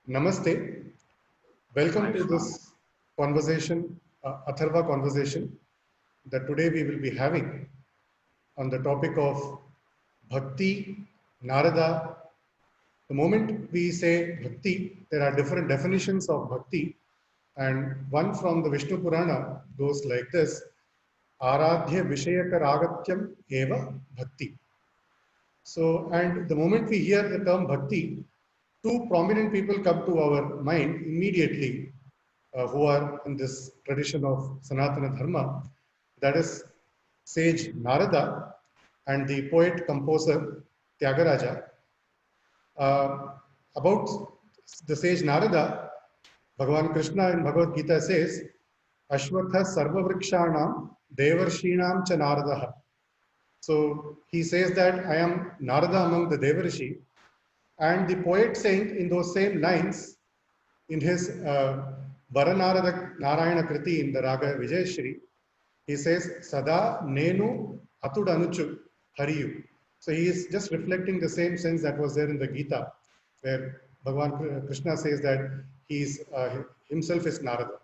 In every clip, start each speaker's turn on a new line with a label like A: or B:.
A: Namaste. Welcome to this conversation, Atharva conversation, that today we will be having on the topic of Bhakti, Narada. The moment we say Bhakti, there are different definitions of Bhakti, and one from the Vishnu Purana goes like this: Aradhya Vishayaka Ragatyam Eva Bhakti. So, and the moment we hear the term Bhakti, two prominent people come to our mind immediately who are in this tradition of Sanatana Dharma. That is sage Narada and the poet composer Tyagaraja. About the sage Narada, Bhagavan Krishna in Bhagavad Gita says, Ashwatha Sarvavrikshanam Devarshinam cha Naradaha. So he says that I am Narada among the Devarshi. And the poet saint in those same lines, in his Varanarada Narayana Kriti in the Raga Vijayashri, he says, Sada Nenu Atudanuchu Hariyu. So he is just reflecting the same sense that was there in the Gita, where Bhagavan Krishna says that he is, himself is Narada.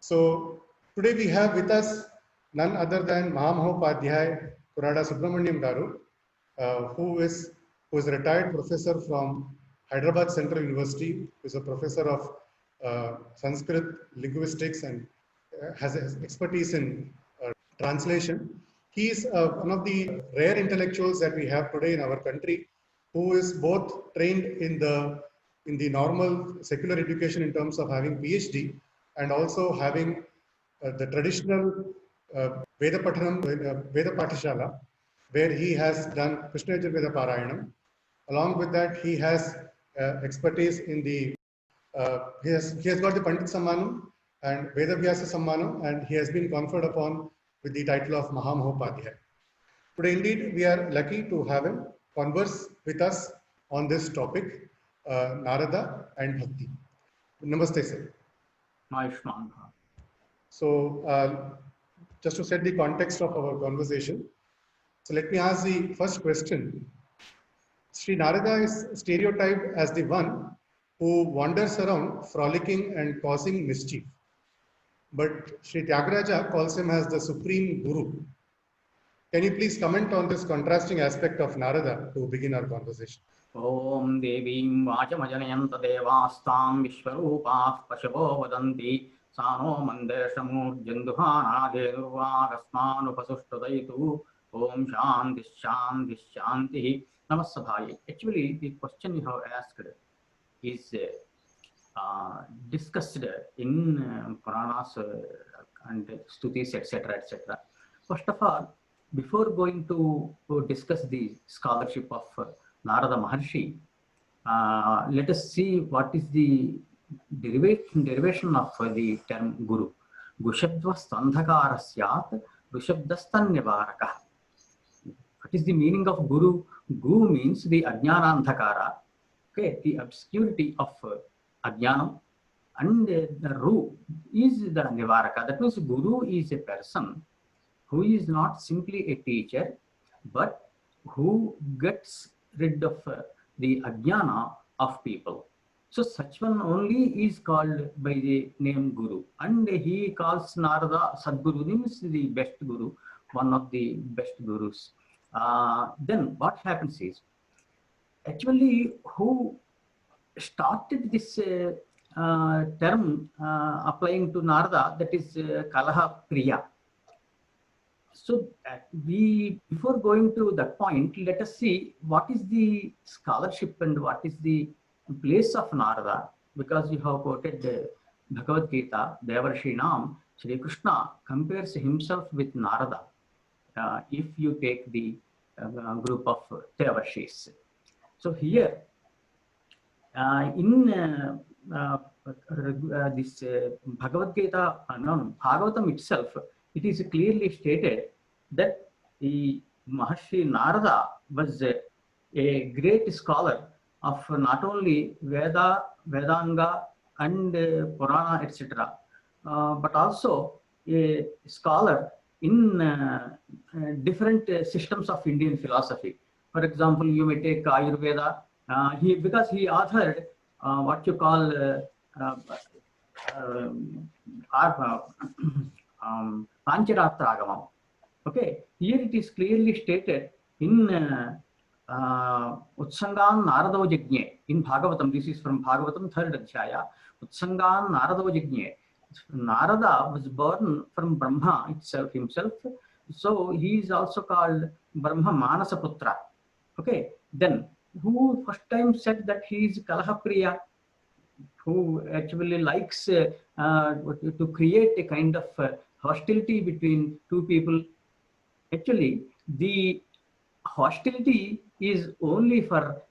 A: So today we have with us none other than Mahamahopadhyay Kurada Subramaniam Garu, who is a retired professor from Hyderabad Central University, who is a professor of Sanskrit linguistics and has expertise in translation. He is one of the rare intellectuals that we have today in our country, who is both trained in the normal secular education in terms of having PhD and also having the traditional Veda Pathanam, Veda Patishala, where he has done Krishna Yajurveda Parayanam. Along with that, he has expertise in the, he has got the Pandit Sammanam and Veda Vyasa Sammanam, and he has been conferred upon with the title of Mahamahopadhyay. Today, indeed, we are lucky to have him converse with us on this topic, Narada and Bhakti. Namaste, sir.
B: Ayushman.
A: So, just to set the context of our conversation, so let me ask the first question. Sri Narada is stereotyped as the one who wanders around frolicking and causing mischief. But Sri Tyagaraja calls him as the supreme guru. Can you please comment on this contrasting aspect of Narada to begin our conversation?
B: Om Devim Vajamajanayanta Devastam Vishwarupah Pashavo Vadanti Sano Mandeshamur Janduhana Dedurvagasmanu Pasustadaitu Om Shanti Shanti Shanti Namasabhai. Actually, the question you have asked is discussed in Puranas and Stutis, etc., etc. First of all, before going to discuss the scholarship of Narada Maharshi, let us see what is the derivation of the term Guru. Gushabdva Sandhakara Syat, Gushabdastan Nivaraka. What is the meaning of Guru? Guru means the Ajnana Andhakara, okay, the obscurity of Ajnanam, and the Ru is the Nivaraka. That means Guru is a person who is not simply a teacher, but who gets rid of the Ajnana of people. So such one only is called by the name Guru. And he calls Narada Sadguru, means the best Guru, one of the best Gurus. Then what happens is, actually who started this term applying to Narada, that is Kalaha Priya. So before going to that point, let us see what is the scholarship and what is the place of Narada, because you have quoted Bhagavad Gita, Devarshinam, Shri Krishna compares himself with Narada if you take the group of Devarshis. So here, in this Bhagavad Gita, Bhagavatam itself, it is clearly stated that the Maharshi Narada was a great scholar of not only Veda, Vedanga and Purana, etc., but also a scholar in different systems of Indian philosophy. For example, you may take Ayurveda, because he authored what you call Pancharatragamam. Okay, here it is clearly stated in Utsangan Narado Yajñe in Bhagavatam. This is from Bhagavatam 3rd Adhyaya. Utsangan Narado Yajñe. Narada was born from Brahma himself. So he is also called Brahma Manasaputra. Okay, then who first time said that he is Kalahapriya, who actually likes to create a kind of hostility between two people? Actually, the hostility is only for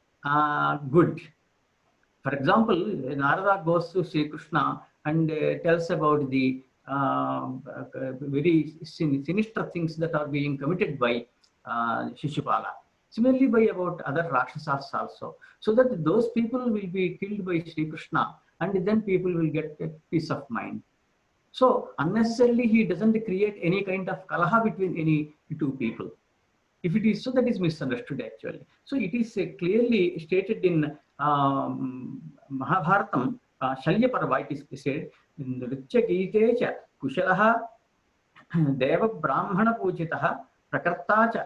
B: good. For example, Narada goes to Sri Krishna and tells about the very sinister things that are being committed by Shishupala. Similarly, by about other Rakshasas also, so that those people will be killed by Sri Krishna, and then people will get a peace of mind. So unnecessarily, he doesn't create any kind of kalaha between any two people. If it is so, that is misunderstood actually. So it is clearly stated in Mahabharatam, Shalya Parva, it is said, Nritya Gitecha Kushalaha Deva Brahmana Pujitaha Prakarta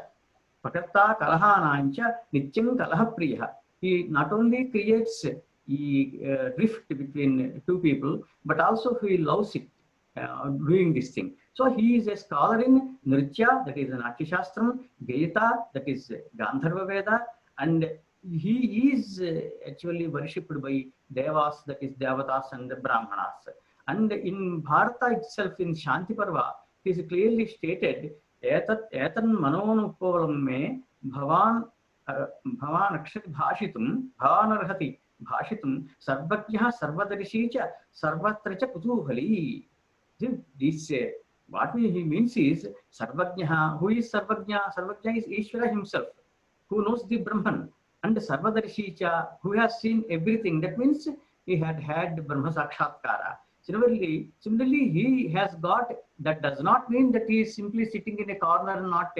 B: Kalahanancha Nityam Kalahapriya. He not only creates a rift between two people, but also he loves it, doing this thing. So he is a scholar in Nritya, that is Natya Shastram, Gayata, that is Gandharva Veda, and he is actually worshipped by Devas, that is Devatas and the Brahmanas. And in Bharata itself, in Shanti Parva, it is clearly stated, Etan Manonupolam me Bhavan Akshati Bhashitum, Bhavan Arhati Bhashitum, Sarvajya Sarvadarishija, Sarvatracha Kutuhali. This what he means is Sarvajna. Who is Sarvajna? Sarvajna is Ishvara himself, who knows the Brahman, and Sarvadarshicha, who has seen everything. That means he had Brahma Sakshatkara. Similarly, he has got. That does not mean that he is simply sitting in a corner, not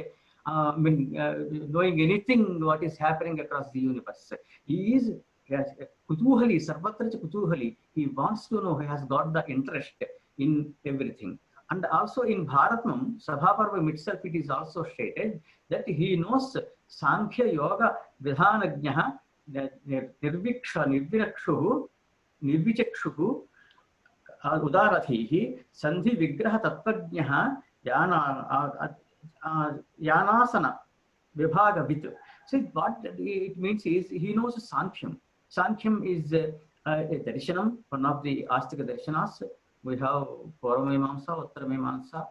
B: knowing anything what is happening across the universe. He is Kutuhali, Sarvatra Kutuhali. He wants to know. He has got the interest in everything. And also in Bharatam, Sabhaparvam itself, it is also stated that he knows Sankhya Yoga Vidhanajnaha Nirviksha Nirvirakshuhu Nirvichakshuhu Udarathihi Sandhi Vigraha Tattvajnaha Yanasana Vibhagavit. So what it means is he knows Sankhyam. Sankhyam is a darshanam, one of the Astika darshanas. We have Purvamimamsa, Uttaramimamsa,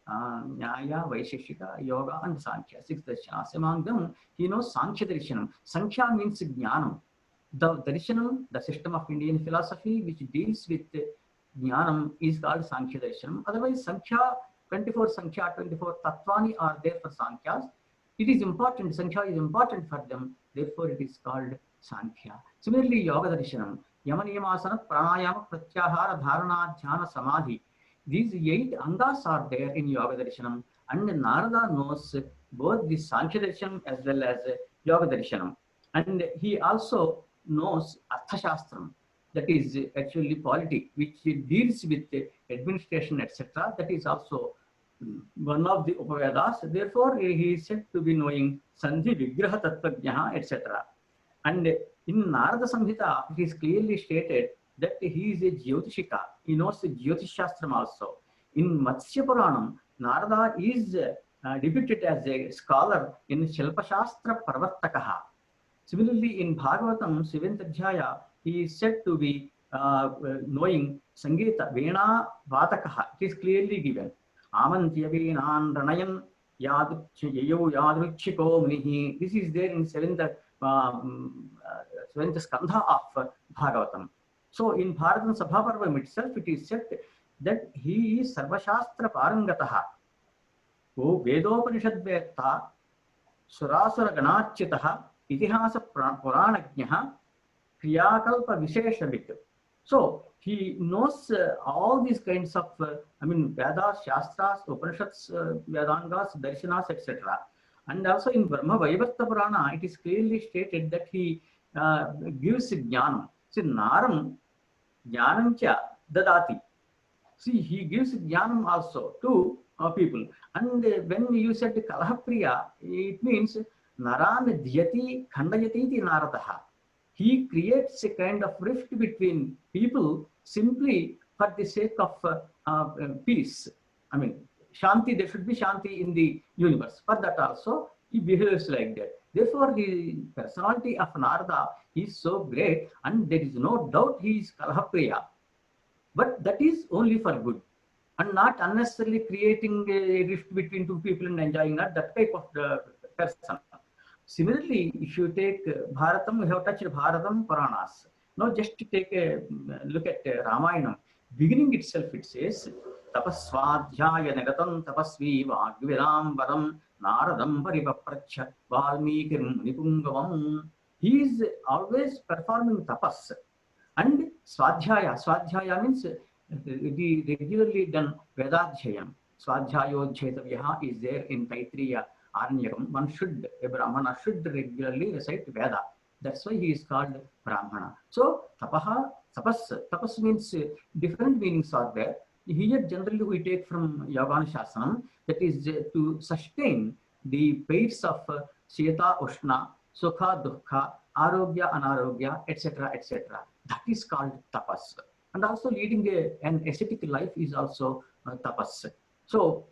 B: Nyaya, Vaisheshika, Yoga, and Sankhya, 6 darshanas. Among them, he knows Sankhya darshanam. Sankhya means Jnanam. The darshanam, the system of Indian philosophy which deals with Jnanam, is called Sankhya darshanam. Otherwise, Sankhya 24 Tattvani are there for Sankhyas. It is important, Sankhya is important for them, therefore it is called Sankhya. Similarly, Yoga darshanam. Yamaniyamasana, Pranayama, Pratyahara, Dharana, Dhyana, Samadhi. These 8 angas are there in Yoga Darshanam, and Narada knows both the Sankhya Darshanam as well as Yoga Darshanam. And he also knows Artha Shastram, that is actually polity, which deals with administration, etc. That is also one of the Upavedas. Therefore, he is said to be knowing Sandhi, Vigraha, Tattvajnaha, etc. And in Narada Samhita, it is clearly stated that he is a Jyotishika. He knows the Jyotish Shastram also. In Matsya Puranam, Narada is depicted as a scholar in Shilpa Shastra Parvartakaha. Similarly, in Bhagavatam, 7th Adhyaya, he is said to be knowing Sangeeta, Vena Vatakaha. It is clearly given. Amantya Venan Ranayan Yayo Yadruchiko Munihi. This is there in 7th skandha of Bhagavatam. So in Bharatam Sabhaparvam itself, it is said that he is Sarvashastra Parangataha, who Vedopanishad Vekta, Surasura Ganachitaha, Itihasa Puranajnaha, Kriyakalpa Visheshavit. So he knows all these kinds of, Vedas, Shastras, Upanishads, Vedangas, Darshanas, etc. And also in Brahma Vaivarta Purana, it is clearly stated that he gives Jnanam. See, Naram Jnanancha Dadati. See, he gives jnanam also to people. And when you said Kalahapriya, it means Naran Dhyati Khandayati Naradaha. He creates a kind of rift between people simply for the sake of peace. I mean, Shanti, there should be Shanti in the universe. For that also, he behaves like that. Therefore, the personality of Narada is so great, and there is no doubt he is Kalahapriya. But that is only for good and not unnecessarily creating a rift between two people and enjoying that type of the person. Similarly, if you take Bharatam, we have touched Bharatam Puranas. Now just to take a look at Ramayana, beginning itself it says, Tapasvadhyaya Nagatam Tapasvi Vagviram Varam Naradam Paripapracha Valmikir Nipungavam. He is always performing tapas. And Swadhyaya means the regularly done Vedadhyayam. Swadhyayodhyayatavyaha is there in Taittiriya Aranyakam. A Brahmana should regularly recite Veda. That's why he is called Brahmana. So, tapas means different meanings are there. Here generally we take from Yavanushasana, that is to sustain the pace of Sheta, Ushna, Sukha, Dukha, Arogya, Anarogya, etc., etc. That is called tapas. And also leading an ascetic life is also tapas. So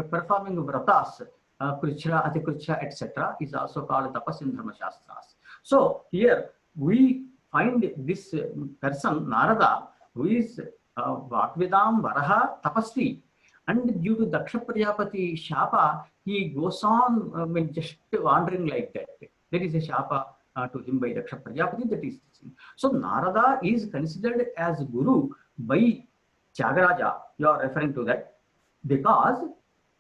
B: performing vratas, Krichra, Atikrichra, etc. is also called tapas in Dharma Shastras. So here we find this person, Narada, who is Vakvidam Varaha Tapasvi. And due to Daksha Prajapati Shapa, he goes on just wandering like that. There is a Shapa to him by Daksha Prajapati, that is. So Narada is considered as Guru by Tyagaraja. You are referring to that because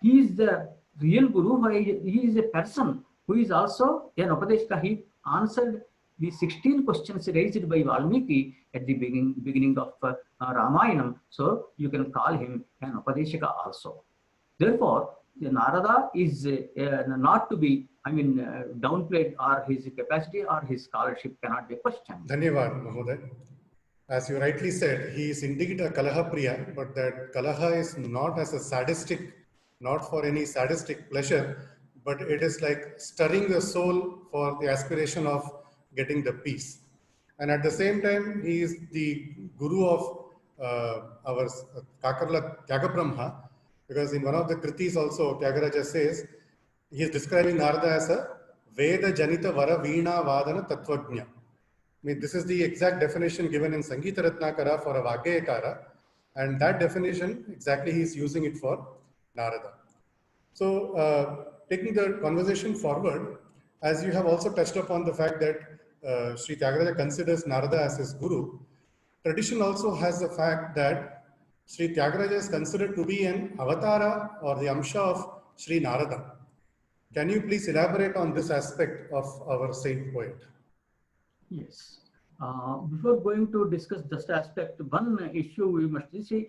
B: he is the real Guru. He is a person who is also an Upadeshika. He answered the 16 questions raised by Valmiki at the beginning of Ramayana. So you can call him an Upadeshika also. Therefore, the Narada is not to be, downplayed, or his capacity or his scholarship cannot be questioned.
A: Dhanyavad, Mahoday. As you rightly said, he is indeed a Kalahapriya, but that Kalaha is not as a sadistic, not for any sadistic pleasure, but it is like stirring the soul for the aspiration of getting the peace. And at the same time, he is the Guru of our Kakarla Tyagabrahma, because in one of the Kritis also, Tyagaraja says, he is describing Narada as a Veda Janita Vara Veena Vadana Tattvajna. This is the exact definition given in Sangeeta Ratnakara for a Vaggayakara, and that definition, exactly he is using it for Narada. So, taking the conversation forward, as you have also touched upon the fact that Sri Tyagaraja considers Narada as his Guru, tradition also has the fact that Sri Tyagaraja is considered to be an avatara or the Amsha of Sri Narada. Can you please elaborate on this aspect of our saint poet?
B: Yes. Before going to discuss this aspect, one issue we must see,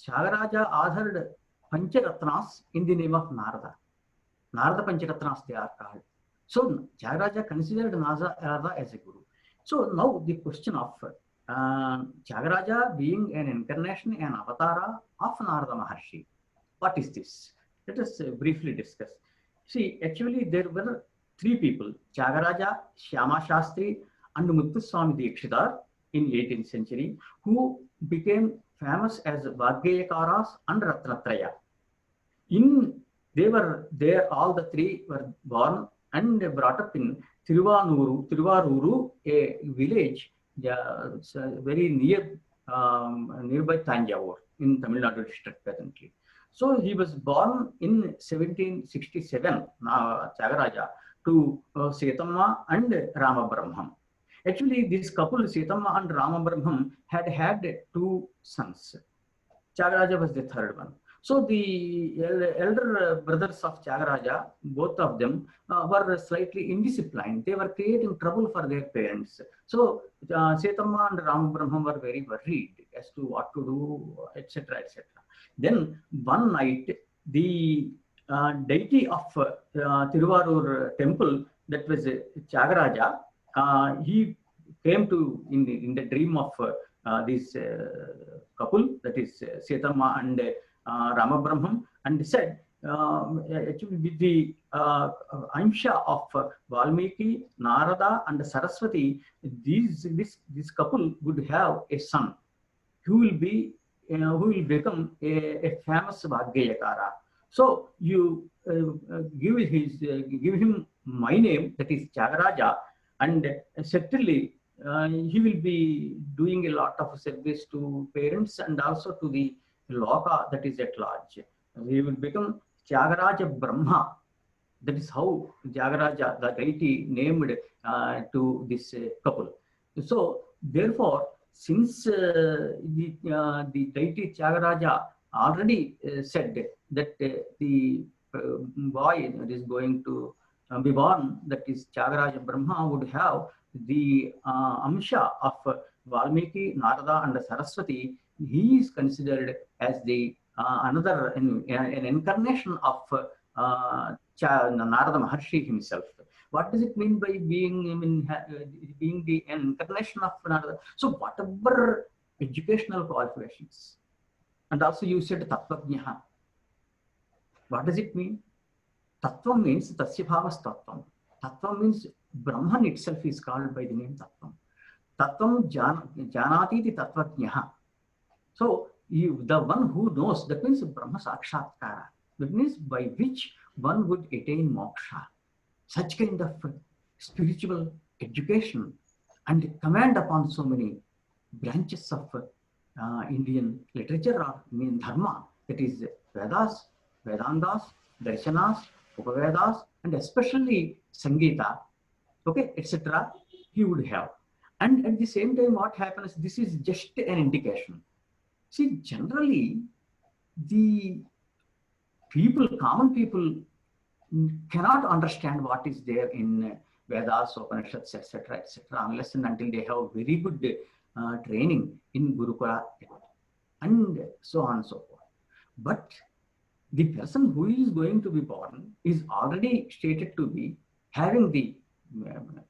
B: Tyagaraja authored Pancharatnas in the name of Narada. Narada Pancharatnas they are called. So Tyagaraja considered Narada as a Guru. So now the question of Tyagaraja being an incarnation, an avatara of Narada Maharshi. What is this? Let us briefly discuss. See, actually there were three people, Tyagaraja, Shyama Shastri and Muthuswami Dikshitar in 18th century, who became famous as Vaggayakaras and Ratnatraya. They were there, all the three were born and brought up in Tiruvaruru, a village very nearby Tanjavur in Tamil Nadu district presently. So he was born in 1767, Tyagaraja, to Setamma and Ramabrahmam. Actually, this couple, Setamma and Ramabrahmam, had two sons. Tyagaraja was the third one. So the elder brothers of Tyagaraja, both of them were slightly indisciplined. They were creating trouble for their parents. So Setamma and Ramabrahmam were very worried as to what to do, etc., etc. Then one night, the deity of Tiruvarur temple, that was Tyagaraja, he came to in the dream of this couple, that is Sitama and Ramabrahmam, and said, actually with the Amsha of Valmiki, Narada and Saraswati, this couple would have a son who will be who will become a famous Vaggayakara. So you give him my name, that is Tyagaraja, and certainly he will be doing a lot of service to parents and also to the Loka that is at large. He will become Tyagaraja Brahma. That is how Tyagaraja, the deity, named to this couple. So therefore, since the deity Tyagaraja already said that the boy that is going to be born, that is Tyagaraja Brahma, would have the Amsha of Valmiki, Narada and Saraswati, he is considered as the another an incarnation of Narada Maharshi himself. What does it mean by being being the incarnation of Narada? So whatever educational qualifications, and also you said Tattvajnaha. What does it mean? Tattva means Tasya Bhavas Tattvam. Tattva means Brahman itself is called by the name Tattvam. Tattvam Janati the Tattvajnaha. So the one who knows, that means Brahma Sakshatkara. That means by which one would attain moksha. Such kind of spiritual education and command upon so many branches of Indian literature or dharma, that is Vedas, Vedantas, Darshanas, Upavedas, and especially Sangeeta, okay, etc., he would have. And at the same time, what happens, this is just an indication. See, generally, the people, common people, cannot understand what is there in Vedas, Upanishads, etc., unless and until they have very good training in Gurukula and so on and so forth. But the person who is going to be born is already stated to be having the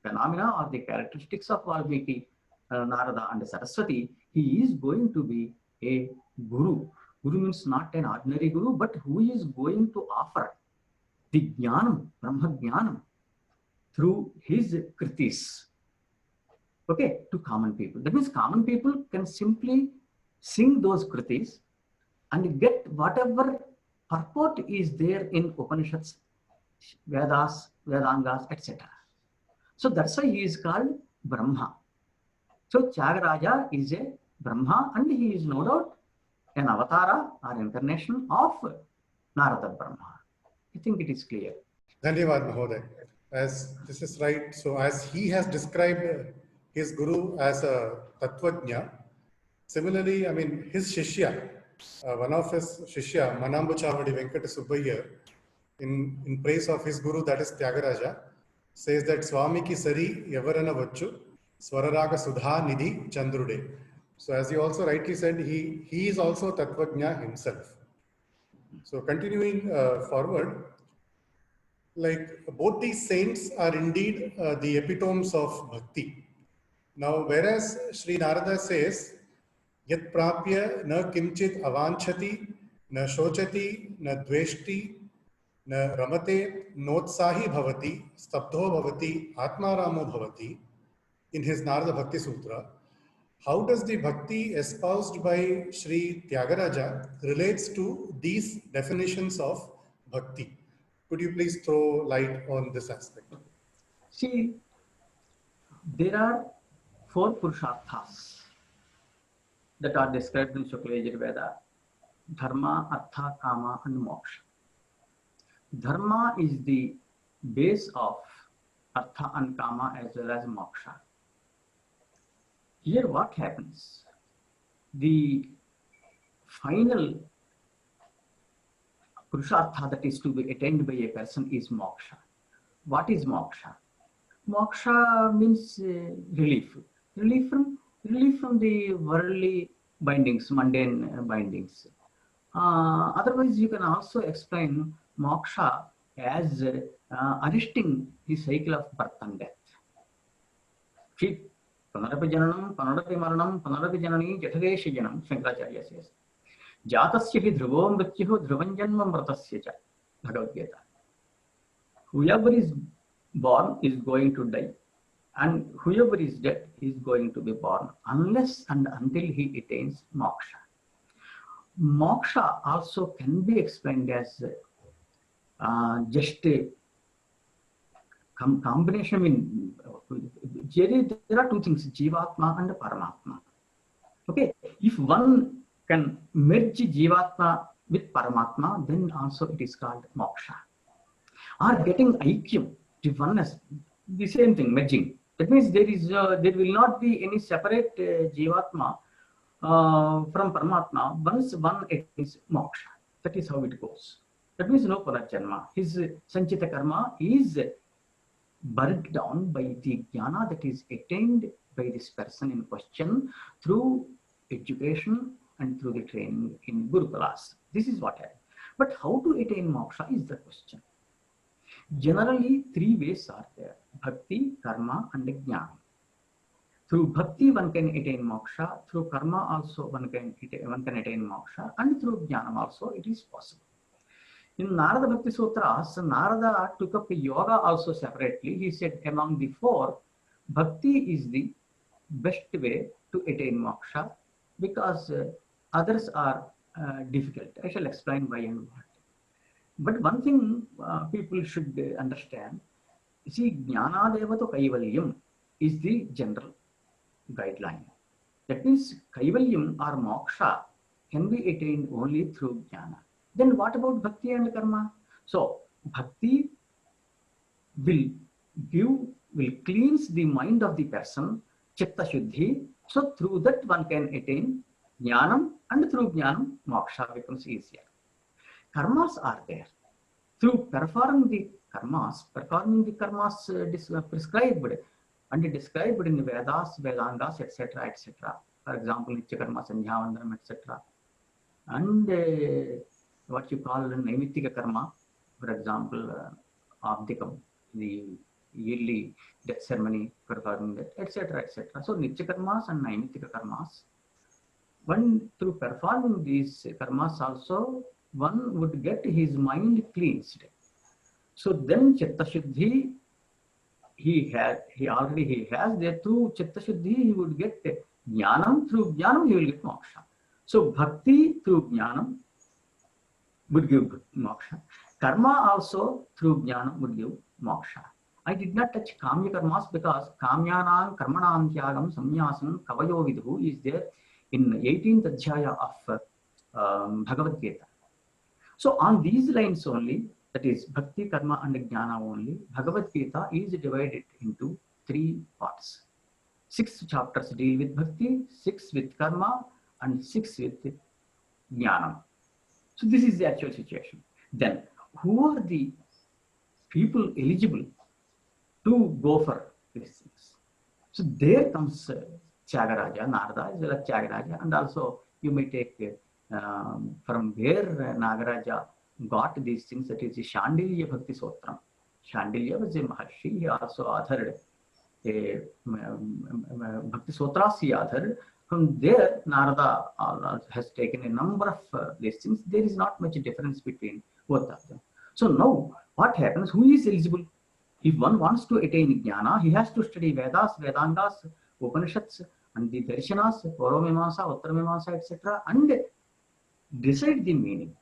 B: phenomena or the characteristics of Valmiki, Narada and Saraswati. He is going to be a guru. Guru means not an ordinary guru, but who is going to offer the jnanam, Brahma jnanam, through his kritis, okay, to common people. That means common people can simply sing those kritis and get whatever purport is there in Upanishads, Vedas, Vedangas, etc. So that's why he is called Brahma. So Tyagaraja is a Brahma, and he is no doubt an avatara or incarnation of Narada Brahma. I think it is clear.
A: Dhanyavad Mahoday. As this is right, so as he has described his guru as a Tattvajna, similarly, I mean, his Shishya, one of his Shishya, Manambu Chavadi Venkata Subbayya, in praise of his guru, that is Tyagaraja, says that Swami ki sari yavarana vachu swararaga sudha nidhi chandrude. So as you also rightly said, he is also Tattvajna himself. So continuing forward, like both these saints are indeed the epitomes of bhakti. Now, whereas Sri Narada says, Yat prapya na kimchit avanchati, na shochati, na dveshti, na ramate, notsahi bhavati, stabdho bhavati, atmaramo bhavati, in his Narada Bhakti Sutra. How does the bhakti espoused by Sri Tyagaraja relates to these definitions of bhakti? Could you please throw light on this aspect?
B: See, there are 4 Purusharthas that are described in Shukla Yajurveda: Dharma, Artha, Kama, and Moksha. Dharma is the base of Artha and Kama as well as Moksha. Here what happens? The final Purushartha that is to be attained by a person is moksha. What is moksha? Moksha means relief. Relief from the worldly bindings, mundane bindings. Otherwise, you can also explain moksha as arresting the cycle of birth and death. See, Panarapi jananam, panarapi maranam, panarapi janani, jatadeshi janam, Shankaracharya says. Jatasya hi dhruvo mrityuh dhruvam janma mratasya cha. Bhagavad Gita. Whoever is born is going to die, and whoever is dead is going to be born, unless and until he attains moksha. Moksha also can be explained as just a combination. I mean, there are two things, Jivatma and Paramatma. Okay, if one can merge Jivatma with Paramatma, then also it is called moksha. Or getting aikyam, the oneness, the same thing, merging. That means there will not be any separate Jivatma from Paramatma once one is moksha. That is how it goes. That means no Punarjanma. His Sanchita karma is burnt down by the jnana that is attained by this person in question through education and through the training in Gurukulas. This is what happens. But how to attain moksha is the question. Generally, three ways are there: bhakti, karma, and jnana. Through bhakti, one can attain moksha. Through karma, also one can attain moksha, and through jnana also it is possible. In Narada Bhakti Sutras, Narada took up yoga also separately. He said among the four, bhakti is the best way to attain moksha, because others are difficult. I shall explain why and what. But one thing people should understand, see, jnana devato kaivalyam is the general guideline. That means kaivalyam or moksha can be attained only through jnana. Then what about bhakti and karma? So bhakti will cleanse the mind of the person, chitta shuddhi. So through that one can attain jnanam, and through jnanam moksha becomes easier. Karmas are there. Through performing the karmas prescribed and described in Vedas, Vedangas, etc., etc. For example, Nitya Karma, Sandhyavandanam, etc. And what you call Naimittika Karma, for example, Abdikam, the yearly death ceremony, performing that, etc., etc. So Nitya Karmas and Naimittika Karmas, one through performing these karmas also, one would get his mind cleansed. So then Chitta Shuddhi he already has there. Through Chitta Shuddhi he would get Jnanam. Through Jnanam he will get moksha. So bhakti through Jnanam would give moksha. Karma also through Jnanam would give moksha. I did not touch Kamya Karmas because Kamyanam Karmanam Tyagam Samyasam Kavayo Vidhu is there in 18th Adhyaya of Bhagavad Gita. So on these lines only, that is Bhakti, Karma and Jnana only, Bhagavad Gita is divided into three parts. 6 chapters deal with Bhakti, 6 with Karma, and 6 with Jnana. So this is the actual situation. Then, who are the people eligible to go for these things? So there comes Tyagaraja, Narada as well as Tyagaraja, and also you may take from where Nagaraja got these things, that is the Shandilya Bhakti Sotram. Shandilya was a Maharshi, he also authored a Bhakti Sotras he authored. From there, Narada has taken a number of these things. There is not much difference between both of them. So now, what happens? Who is eligible? If one wants to attain Jnana, he has to study Vedas, Vedangas, Upanishads, and the Darshanas, Purvamimamsa, Uttaramimamsa, etc., and decide the meaning,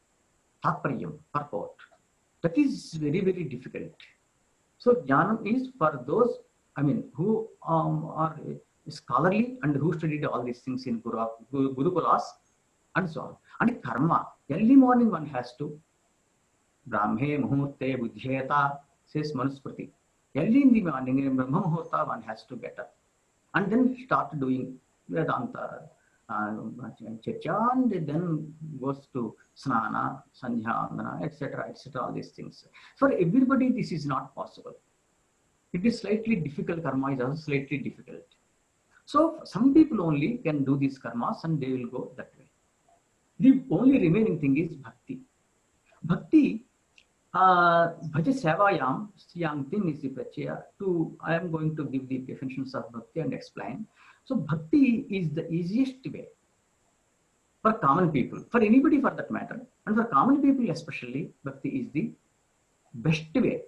B: Tatparyam, purport. That is very, very difficult. So Jnanam is for those, who are scholarly and who studied all these things in Gurukulas and so on. And Karma, early morning one has to, Brahme Muhurte Buddhyeta, says Manusmriti. Early in the morning, in Brahma Muhurta, one has to get up and then start doing Vedanta Chacha, and then goes to Snana, Sandhya, etc., etc., all these things. For everybody, this is not possible. It is slightly difficult. Karma is also slightly difficult. So some people only can do these karmas and they will go that way. The only remaining thing is bhakti. Bhakti Bhaja Sevayam, Yang Tin is the prachaya. I am going to give the definitions of bhakti and explain. So, bhakti is the easiest way for common people, for anybody for that matter, and for common people especially, bhakti is the best way.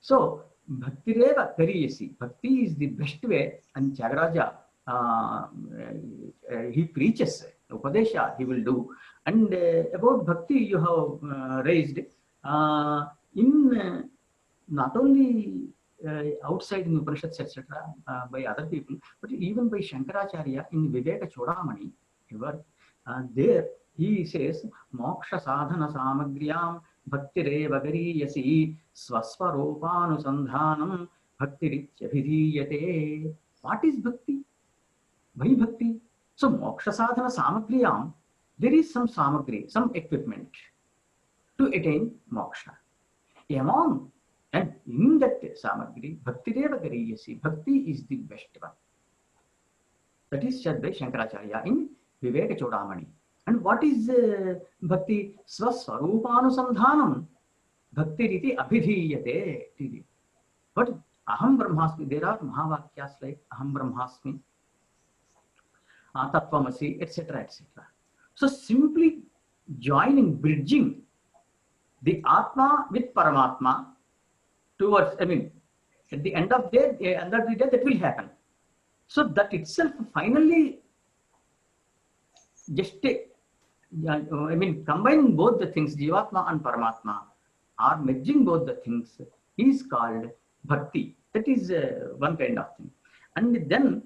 B: So, bhakti reva kariyasi. Bhakti is the best way, and Tyagaraja, he preaches, Upadesha he will do. And about bhakti you have raised, in not only outside in Upanishads, etc., by other people, but even by Shankaracharya in Viveka Chodamani, there he says, Moksha sadhana samagriyam bhaktireva gariyasi swaswaroopanusandhanam bhaktirichyabhidhiyate. What is bhakti? Why bhakti? So moksha sadhana samagriyam, there is some samagri, some equipment to attain moksha. Among and in that samagri, bhaktireva gariyasi, bhakti is the best one. That is said by Shankaracharya in Viveka Chodamani. And what is bhakti? Swaswaroopanusandhanam bhakti riti abhidhiyate. But aham brahmasmi, there are mahavakyas like aham brahmasmi, tattvamasi, etc., etc. So simply joining, bridging the Atma with Paramatma towards, at the end of the day, that will happen. So that itself finally just combining both the things, Jivatma and Paramatma, or merging both the things, is called bhakti. That is one kind of thing. And then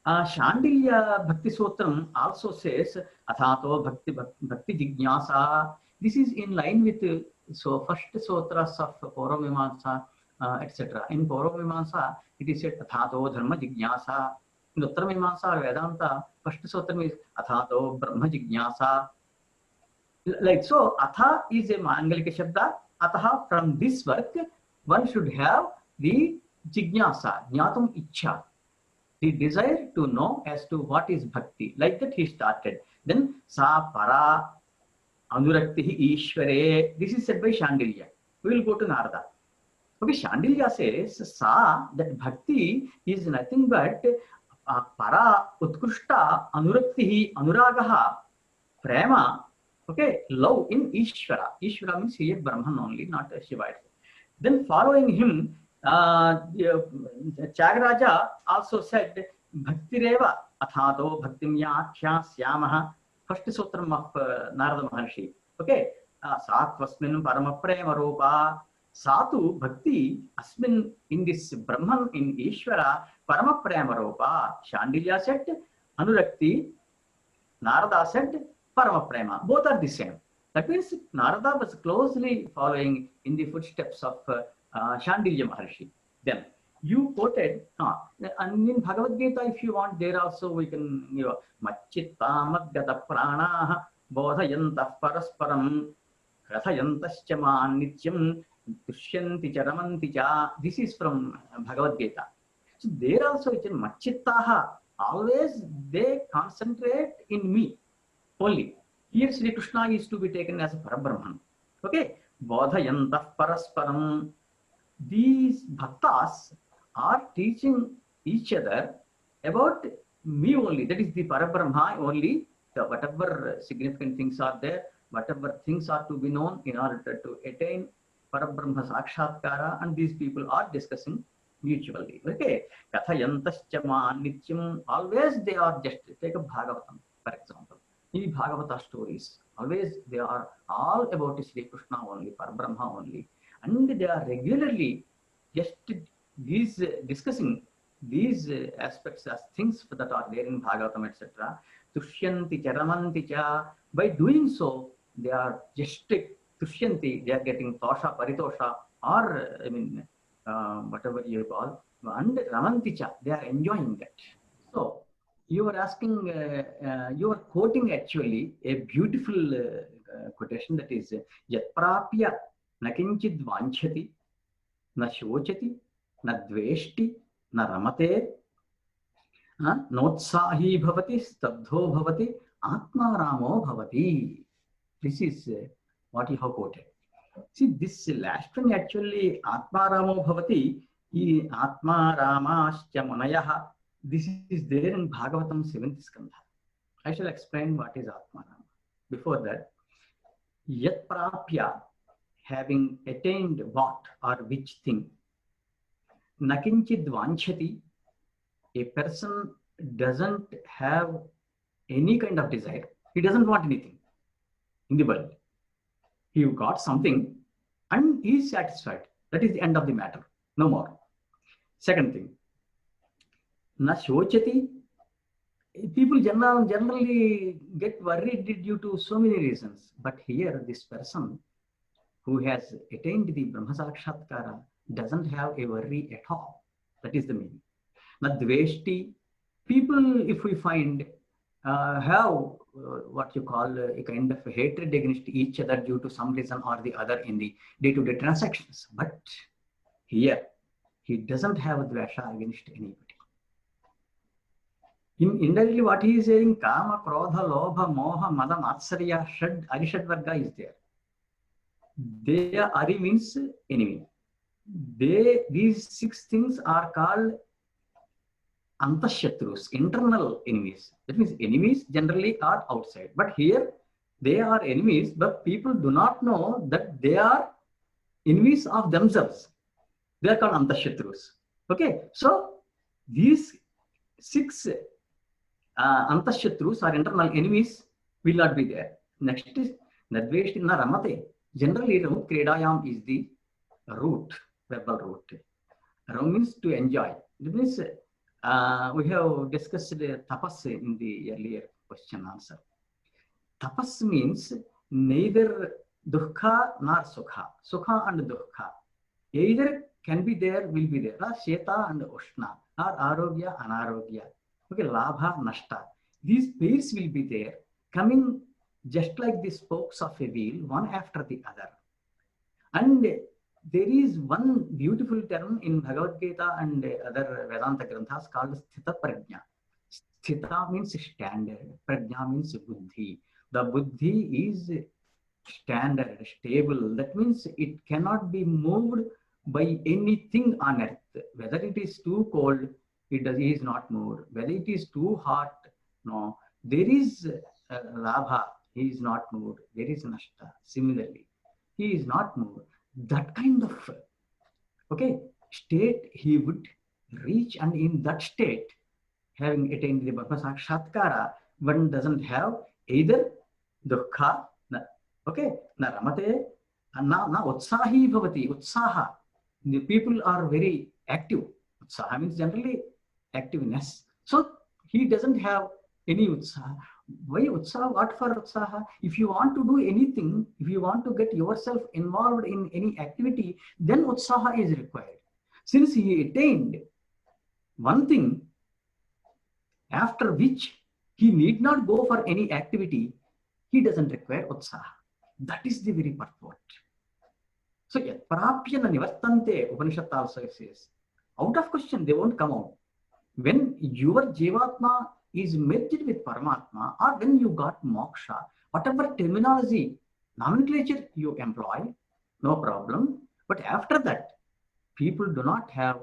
B: Shandilya Bhakti Sotram also says, Athato Bhakti Jignasa. This is in line with first sutras of Pauravamemansa, etc. In Pauravamemansa, it is said, Athato Dharma Jignasa. In Uttaramimamsa Vedanta, first sutram is Athato Brahma Jignasa. Like so, Atha is a Mangalika Shabda. Ataha, from this work, one should have the Jignasa, Jnatum Ichha, the desire to know as to what is bhakti. Like that he started. Then Sa Para Anuraktihi Ishvare. This is said by Shandilya. We will go to Narada. Okay, Shandilya says Sa, that bhakti is nothing but Para Utkrishta Anuraktihi Anuragaha Prema. Okay, love in Ishvara. Ishvara means he is Brahman only, not Shiva. Then following him, Tyagaraja also said, Bhaktireva Athato Bhaktim Yakshya Syamaha. First sutram of Narada Maharshi. Okay, Satvasmin Parama Prema Rupa. Satu Bhakti Asmin, in this Brahman, in Ishvara, Parama Prema Rupa. Shandilya said Anurakti, Narada said Parama Prema. Both are the same. That means Narada was closely following in the footsteps of Shandilya Maharshi. Then you quoted, and in Bhagavad Gita, if you want, there also we can, Machitta Madgata Pranaha Bodhayantah Parasparam Kathayantascha Nityam Dushyanti Charamanti Cha. This is from Bhagavad Gita. So there also it is Machittaha. Always they concentrate in me only. Here Sri Krishna is to be taken as a Parabrahman. Okay? Bodhayantah Parasparam. These bhaktas are teaching each other about me only. That is the Parabrahma only. Whatever significant things are there, whatever things are to be known in order to attain Parabrahma Sakshatkara, and these people are discussing mutually. Okay? Kathayantascha Nityam. Always they are just, take a Bhagavatam, for example. In Bhagavata stories, always they are all about Sri Krishna only, Parabrahma only. And they are regularly just discussing these aspects as things that are there in Bhagavatam, etc. Tushyanti Charamanti Cha. By doing so, they are just Tushyanti, they are getting Tosha, Paritosha, or whatever you call, and Ramanti Cha, they are enjoying that. So, you were asking, you were quoting actually a beautiful quotation, that is, Yatprapya Nakinchid Vanchati, Na Shochati, Na Dveshti, Na Ramate, Notsahi Bhavati, Stabdho Bhavati, Atma Ramo Bhavati. This is what you have quoted. See, this last one actually, Atma Ramo Bhavati, Atma Ramascha Munayaha. This is there in Bhagavatam 7th Skandha. I shall explain what is Atma Rama. Before that, Yat Prapya, having attained what or which thing, Nakinchid Vanchati, a person doesn't have any kind of desire. He doesn't want anything in the world. He got something and he is satisfied. That is the end of the matter. No more. Second thing, na shochati. People generally get worried due to so many reasons. But here, this person who has attained the Brahma Sakshatkara doesn't have a worry at all. That is the meaning. Na dveshti. People, if we find, have what you call a kind of hatred against each other due to some reason or the other in the day-to-day transactions. But here, he doesn't have dvesha against anybody. Indirectly, what he is saying, kama, krodha, lobha, moha, mada, matsarya, shad, arishad varga is there. They ari means enemy. These 6 things are called antashatrus, internal enemies. That means enemies generally are outside. But here, they are enemies, but people do not know that they are enemies of themselves. They are called antashatrus. Okay, so these 6 antashatrus or internal enemies will not be there. Next is nadveshti na ramate. Generally, ramut kredayam is the root, verbal root. Ram means to enjoy. That means we have discussed tapas in the earlier question answer. Tapas means neither dukkha nor sukha. Sukha and dukkha. Either can be there, will be there. Sheta and ushna, or arogya, anarogya. Okay, labha, nashta. These pairs will be there, coming just like the spokes of a wheel, one after the other. And there is one beautiful term in Bhagavad Gita and other Vedanta Granthas called Sthita Prajna. Sthita means standard, Prajna means buddhi. The buddhi is standard, stable. That means it cannot be moved by anything on earth. Whether it is too cold, he is not moved. Whether it is too hot, no. There is labha, he is not moved. There is nashta, similarly. He is not moved. That kind of state he would reach, and in that state, having attained the Brahma Sakshatkara, one doesn't have either dukkha, na ramate, na utsahi bhavati, utsaha. The people are very active. Utsaha means generally activeness. So he doesn't have any utsaha. Why utsaha? What for utsaha? If you want to do anything, if you want to get yourself involved in any activity, then utsaha is required. Since he attained one thing, after which he need not go for any activity, he doesn't require utsaha. That is the very purport. So, yat prapyana nivartante, Upanishad also says, out of question, they won't come out. When your Jivatma is merged with Paramatma, or when you got moksha, whatever terminology, nomenclature you employ, no problem. But after that, people do not have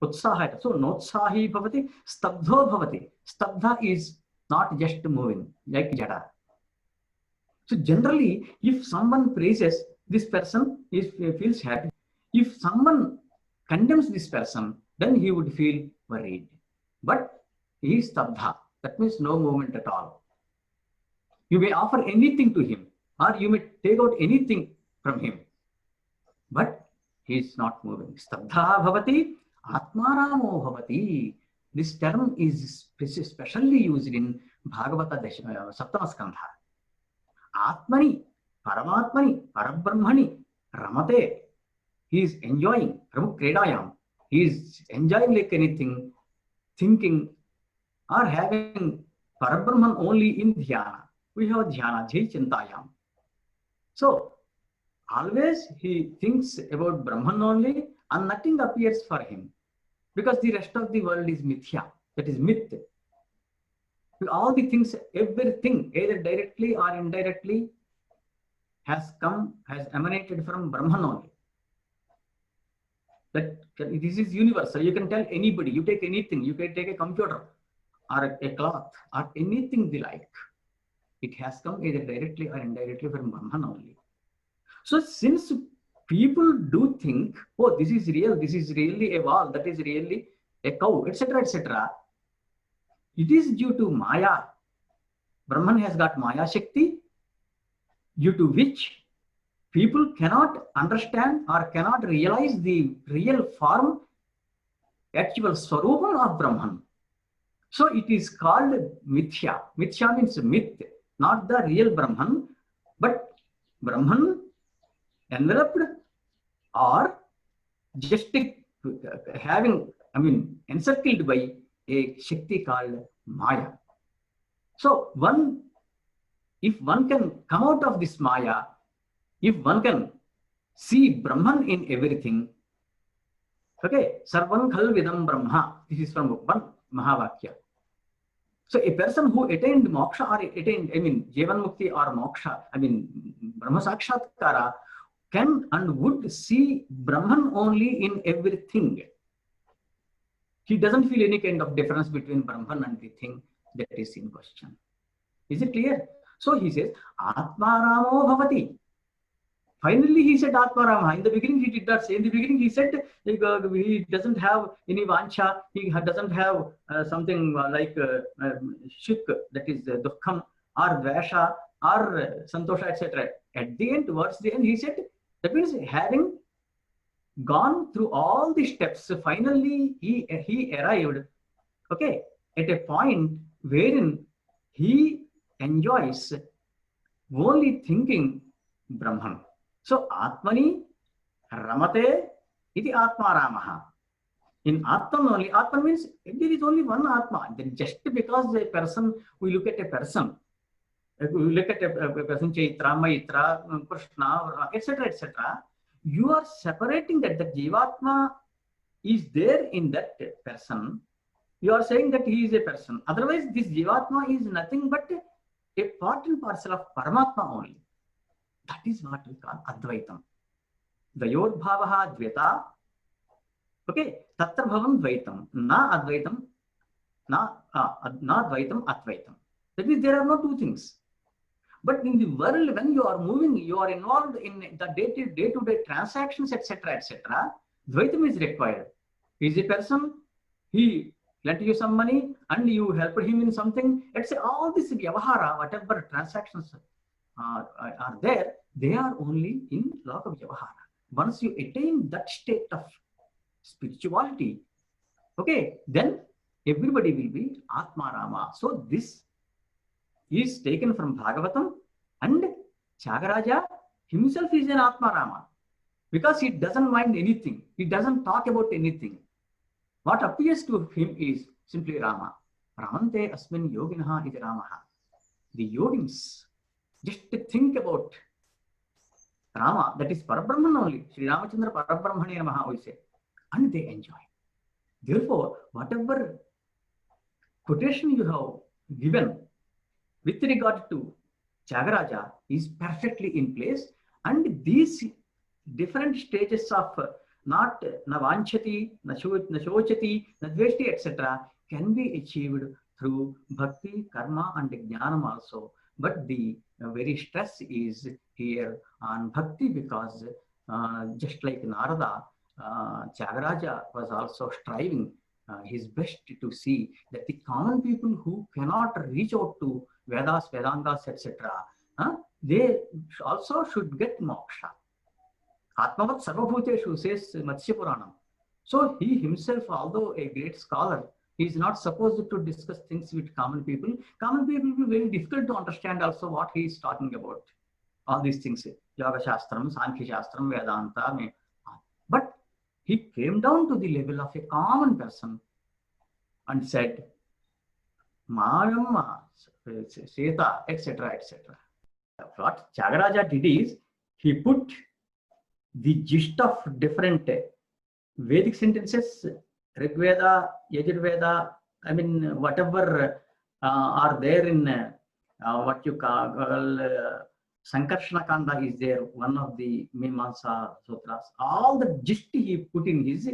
B: utsaha. So, notsahi bhavati, stabdho bhavati. Stabdha is not just moving, like jada. So, generally, if someone praises this person, he feels happy. If someone condemns this person, then he would feel worried. But he is stabdha. That means no movement at all. You may offer anything to him, or you may take out anything from him, but he is not moving. Stabdha bhavati, atmaramo bhavati. This term is specially used in Bhagavata Saptama Skandha. Atmani, Paramatmani, Parabrahmani, Ramate. He is enjoying, Ramuk Kredayam. He is enjoying like anything, thinking, or having Parabrahman only in dhyana. We have dhyana, jai chintayam. So, always he thinks about Brahman only, and nothing appears for him. Because the rest of the world is mithya, that is myth. All the things, everything, either directly or indirectly, has emanated from Brahman only. That this is universal. You can tell anybody, you take anything, you can take a computer or a cloth or anything they like. It has come either directly or indirectly from Brahman only. So since people do think, oh, this is real, this is really a wall, that is really a cow, etc., etc., it is due to Maya. Brahman has got Maya Shakti, due to which people cannot understand or cannot realize the real form, actual Swarupam of Brahman. So it is called Mithya. Mithya means myth, not the real Brahman, but Brahman enveloped or just having, encircled by a Shakti called Maya. So if one can come out of this Maya, if one can see Brahman in everything, okay, Sarvam Khalvidam Brahma, this is from one Mahavakya. So a person who attained moksha or attained, Jivan Mukti or moksha, Brahma Sakshatkara, can and would see Brahman only in everything. He doesn't feel any kind of difference between Brahman and the thing that is in question. Is it clear? So he says, Atmaramo Bhavati. Finally, he said Atmarama. In the beginning, he did not say. In the beginning, he said he doesn't have any vancha. He doesn't have something like shuk, that is dukkham, or dvesha, or santosha, etc. At the end, towards the end, he said, that means having gone through all the steps, finally he arrived, okay, at a point wherein he enjoys only thinking Brahman. So Atmani Ramate iti Atmaramaha. In Atman only, Atman means there is only one Atma. Then just because a person, we look at a person, we look at a person, Chaitra, Maitra, Krishna, etc., etc., you are separating that the Jivatma is there in that person. You are saying that he is a person. Otherwise, this Jivatma is nothing but a part and parcel of Paramatma only. That is what we call Advaitam. Dvayor bhavaha dveta. Okay, tatra bhavam dvaitam. Na advaitam, na advaitam, advaitam. That means there are no two things. But in the world, when you are moving, you are involved in the day-to-day transactions, etc., etc., dvaitam is required. He is a person, he lent you some money and you helped him in something. Let's say all this vyavahara, whatever transactions are there, they are only in Loka Vyavahara. Once you attain that state of spirituality, okay, then everybody will be Atmarama. So this is taken from Bhagavatam, and Tyagaraja himself is an Atmarama because he doesn't mind anything. He doesn't talk about anything. What appears to him is simply Rama. Ramante asmin yoginaha iti Ramaha. The yogins just think about Rama, that is Parabrahman only. Sri Ramachandra Parabrahmane Namaha, we say, and they enjoy. Therefore, whatever quotation you have given with regard to Tyagaraja is perfectly in place, and these different stages of not navanchati, nashochati, nadveshti, etc., can be achieved through bhakti, karma, and jnanam also. But the very stress is here on bhakti, because just like Narada, Tyagaraja was also striving his best to see that the common people who cannot reach out to Vedas, Vedantas, etc., they also should get moksha. Atmavat Sarvabhuteshu, says Matsya Puranam. So he himself, although a great scholar, he is not supposed to discuss things with common people. Common people will be very difficult to understand also what he is talking about. All these things, Yoga Shastram, Sankhya Shastram, Vedanta. But he came down to the level of a common person and said, Mayam, Seta, etc., etc. What Tyagaraja did is, he put the gist of different Vedic sentences, Rigveda, Yajurveda, whatever are there in what you call Sankarshana Kanda is there, one of the Mimamsa Sutras. All the gist he put in his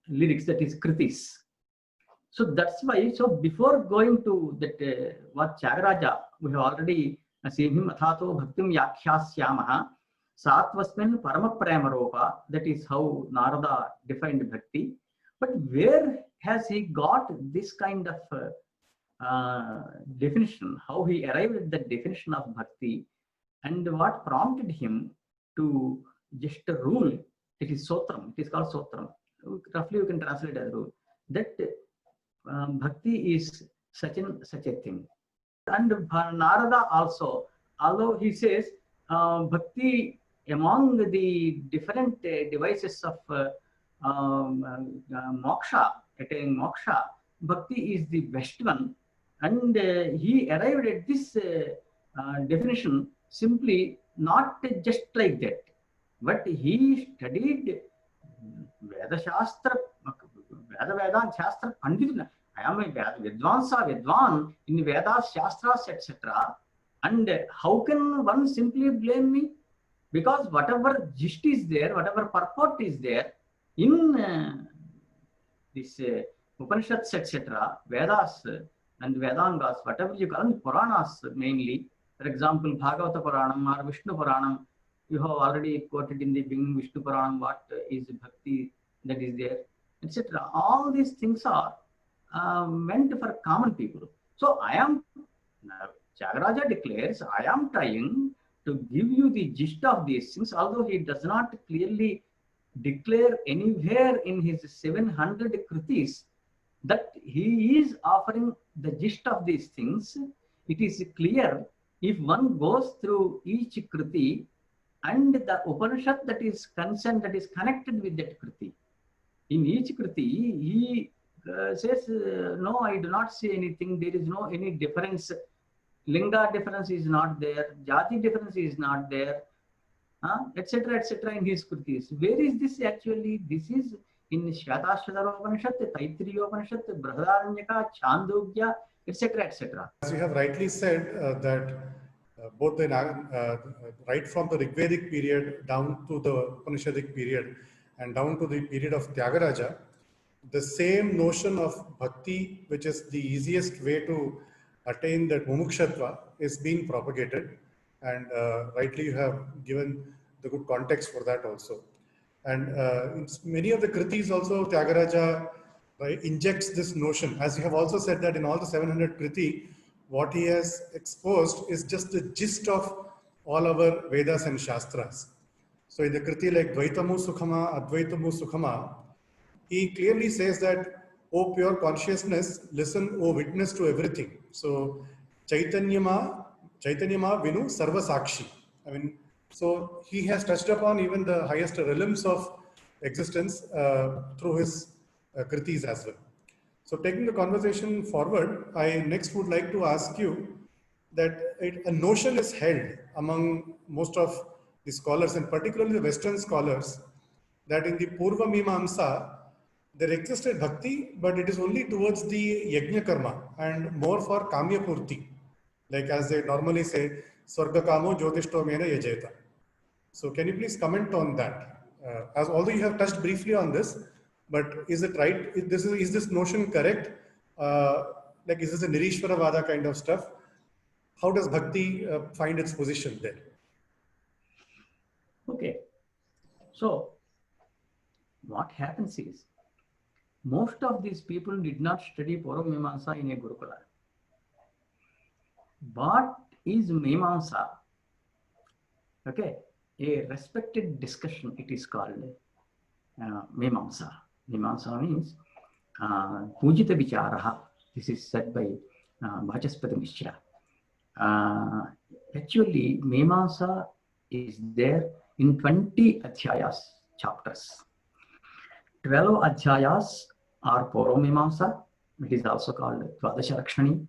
B: lyrics, that is Kritis. So that's why, so before going to that, what Tyagaraja, we have already seen him, Athato Bhaktim Yakhyasyaamaha, Satvasmin Parama Premaropa, that is how Narada defined Bhakti. But where has he got this kind of definition? How he arrived at that definition of Bhakti, and what prompted him to just rule? It is Sotram, it is called Sotram. Roughly you can translate as rule. That Bhakti is such a thing. And Narada also, although he says Bhakti among the different devices of moksha, attaining moksha, Bhakti is the best one. And he arrived at this definition simply not just like that, but he studied Veda Shastra, Vedant Shastra Pandit. I am a Vidwan in Vedas, Shastras, etc. And how can one simply blame me? Because whatever gist is there, whatever purport is there in this Upanishads, etc., Vedas and Vedangas, whatever you call them, Puranas mainly. For example, Bhagavata Puranam or Vishnu Puranam, you have already quoted in the beginning Vishnu Puranam, what is Bhakti that is there, etc. All these things are meant for common people. So Tyagaraja declares, I am trying to give you the gist of these things, although he does not clearly declare anywhere in his 700 Kritis that he is offering the gist of these things. It is clear if one goes through each Kriti and the Upanishad that is concerned, that is connected with that Kriti. In each Kriti, he says, no, I do not see anything. There is no any difference. Linga difference is not there. Jati difference is not there. Etc. etc. in his Kritis. Where is this actually? This is in Shvatashvatara Upanishad, Taittiriya Upanishad, Brihadaranyaka, Chandogya, etc. etc.
A: As you have rightly said, that both the right from the Rigvedic period down to the Upanishadic period and down to the period of Tyagaraja, the same notion of bhakti, which is the easiest way to attain that mumukshatva, is being propagated. And rightly you have given the good context for that also. And in many of the Kritis also, Tyagaraja injects this notion. As you have also said that in all the 700 Kriti, what he has exposed is just the gist of all our Vedas and Shastras. So in the Kriti like Dvaitamu Sukhama, Advaitamu Sukhama, he clearly says that, O pure consciousness, listen, O witness to everything. So Chaitanyama Vinu Sarva Sakshi. I mean, so he has touched upon even the highest realms of existence through his Kritis as well. So taking the conversation forward, I next would like to ask you that a notion is held among most of the scholars, and particularly the Western scholars, that in the Purva Mimamsa, there existed bhakti, but it is only towards the yajna karma and more for kamya purti. Like as they normally say, Swarga kamo jyotishto mena yajeta. So can you please comment on that? As although you have touched briefly on this, but is it right? Is this notion correct? Like is this a Nirishvara Vada kind of stuff? How does bhakti find its position there?
B: Okay. So what happens is, most of these people did not study Purva Mimamsa in a Gurukula. What is Mimamsa? Okay, a respected discussion, it is called Mimamsa. Mimamsa means Pujita Vicharaha. This is said by Vachaspati Mishra. Actually, Mimamsa is there in 20 Adhyayas, chapters. 12 Adhyayas are Purva Mimamsa. It is also called Dvadasha Lakshmani.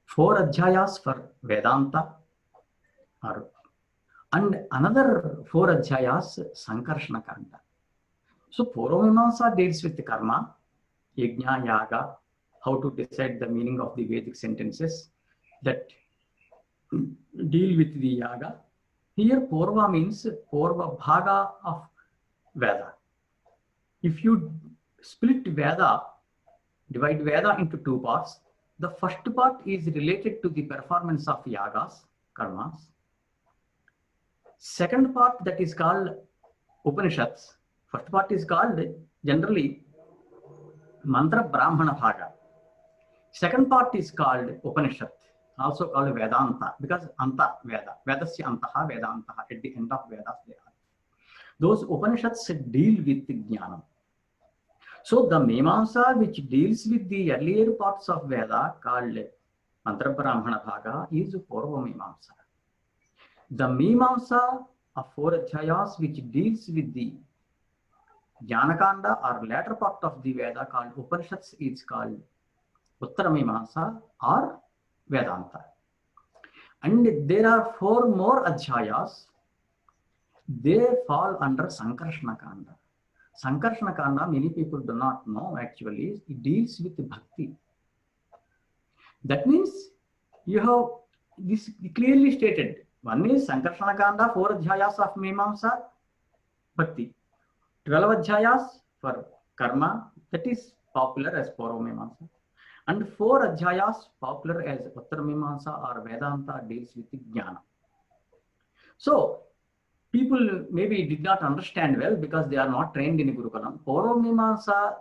B: 4 Adhyayas for Vedanta, and another 4 Adhyayas Sankarshana Kanda. So Purva Mimamsa deals with the karma, yajna, yaga, how to decide the meaning of the Vedic sentences. That deal with the yaga. Here Purva means Purva Bhaga of Veda. If you split Veda, divide Veda into two parts, the first part is related to the performance of yagas, karmas. Second part, that is called Upanishads. First part is called generally Mantra Brahmana Bhaga. Second part is called Upanishad, also called Vedanta, because Anta Veda, Vedasya Antaha, Vedantaha, at the end of Vedas they are. Those Upanishads deal with Jnanam. So the Mimamsa, which deals with the earlier parts of Veda, called Mantra Brahmana Bhaga, is Purva Mimamsa. The Mimamsa of 4 Adhyayas, which deals with the Jnanakanda or latter part of the Veda, called Upanishads, is called Uttara Mimamsa or Vedanta. And there are 4 more Adhyayas. They fall under Sankarshana Kanda. Sankarshana Kanda, many people do not know actually, it deals with Bhakti. That means you have this clearly stated. One is Sankarshana Kanda, 4 Adhyayas of Mimamsa, Bhakti. 12 Adhyayas for Karma, that is popular as Purva Mimamsa. And 4 Adhyayas popular as Uttara Mimamsa or Vedanta deals with Jnana. So, people maybe did not understand well because they are not trained in Gurukulam. Purva Mimamsa,